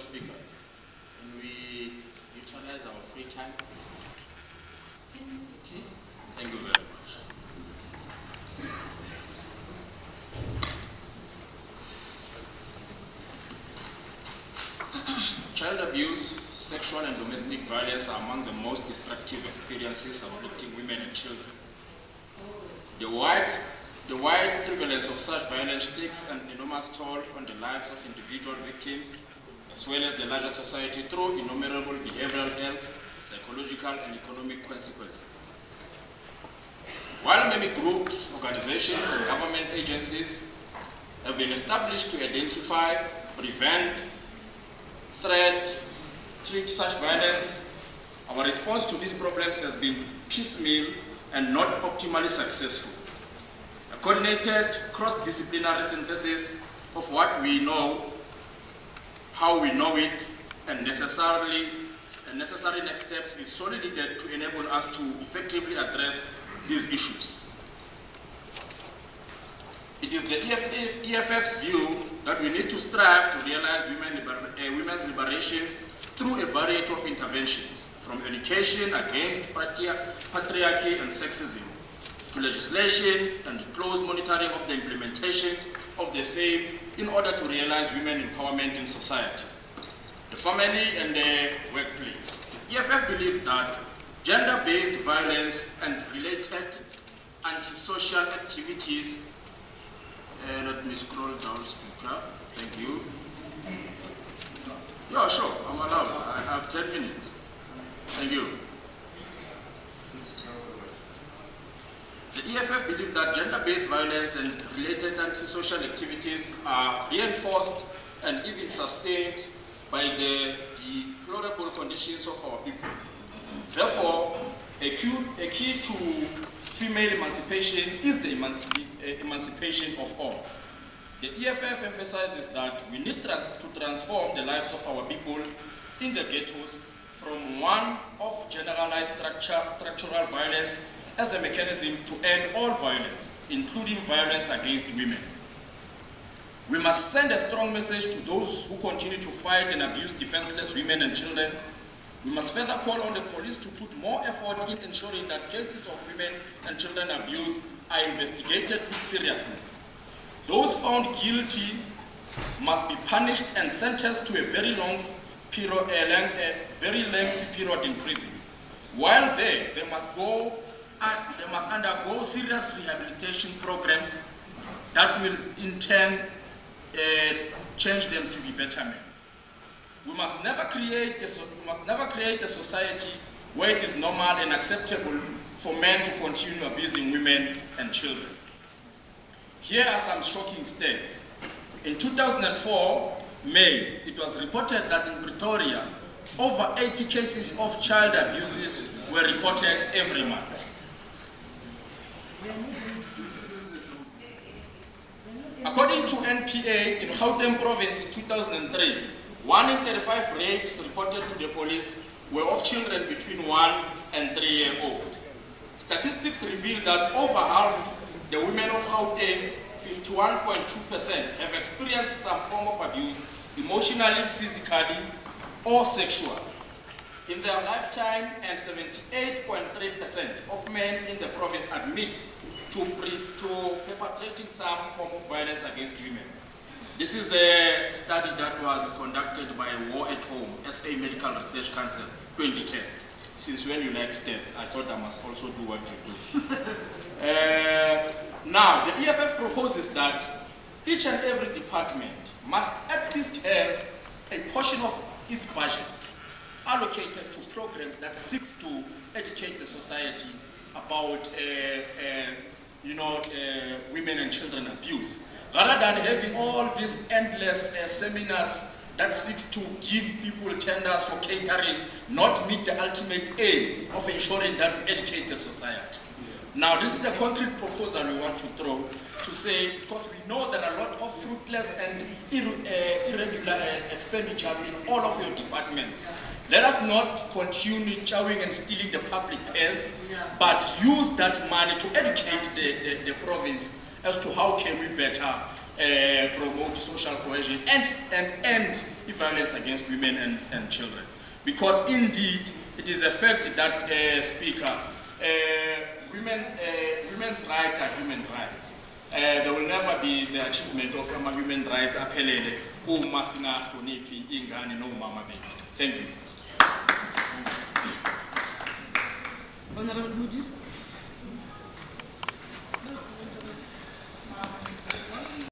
Speaker, can we utilize our free time? Okay. Thank you very much. Child abuse, sexual and domestic violence are among the most destructive experiences afflicting women and children. The wide prevalence of such violence takes an enormous toll on the lives of individual victims, as well as the larger society through innumerable behavioral health, psychological and economic consequences. While many groups, organizations and government agencies have been established to identify, prevent, threat, treat such violence, our response to these problems has been piecemeal and not optimally successful. A coordinated, cross-disciplinary synthesis of what we know, how we know it, and necessary next steps is sorely needed to enable us to effectively address these issues. It is the EFF's view that we need to strive to realize women's liberation through a variety of interventions, from education against patriarchy and sexism, to legislation and close monitoring of the implementation of the same in order to realize women empowerment in society, the family and the workplace. The EFF believes that gender-based violence and related antisocial activities. Let me scroll down, Speaker. Thank you. Yeah, sure, I'm allowed. I have 10 minutes. Thank you. The EFF believes that gender-based violence and related antisocial activities are reinforced and even sustained by the deplorable conditions of our people. Therefore, a key to female emancipation is the emancipation of all. The EFF emphasizes that we need to transform the lives of our people in the ghettos from one of generalized structural violence as a mechanism to end all violence, including violence against women. We must send a strong message to those who continue to fight and abuse defenseless women and children. We must further call on the police to put more effort in ensuring that cases of women and children abuse are investigated with seriousness. Those found guilty must be punished and sentenced to a very lengthy period in prison. While there, they must undergo serious rehabilitation programs that will in turn change them to be better men. We must never create a society where it is normal and acceptable for men to continue abusing women and children. Here are some shocking stats. In 2004, May, it was reported that in Pretoria, over 80 cases of child abuses were reported every month. According to NPA, in Gauteng province in 2003, 1 in 35 rapes reported to the police were of children between 1 and 3 years old. Statistics reveal that over half the women of Gauteng, 51.2%, have experienced some form of abuse, emotionally, physically, or sexual in their lifetime, and 78.3% of men in the province admit to perpetrating some form of violence against women. This is a study that was conducted by War at Home, SA Medical Research Council, 2010. Since when you like stats, I thought I must also do what you do. Now, the EFF proposes that each and every department must at least have a portion of its budget allocated to programs that seeks to educate the society about women and children abuse, rather than having all these endless seminars that seeks to give people tenders for catering, not meet the ultimate aim of ensuring that we educate the society. Now, this is a concrete proposal we want to throw to say, because we know there are a lot of fruitless and irregular expenditure in all of your departments. Let us not continue chowing and stealing the public purse, but use that money to educate the province as to how can we better promote social cohesion and end violence against women and children. Because indeed, it is a fact that, Speaker, women's rights are human rights. There will never be the achievement of human rights aphelele uma singahloniphi ingane nomama bethu. Thank you. Honorable Moody.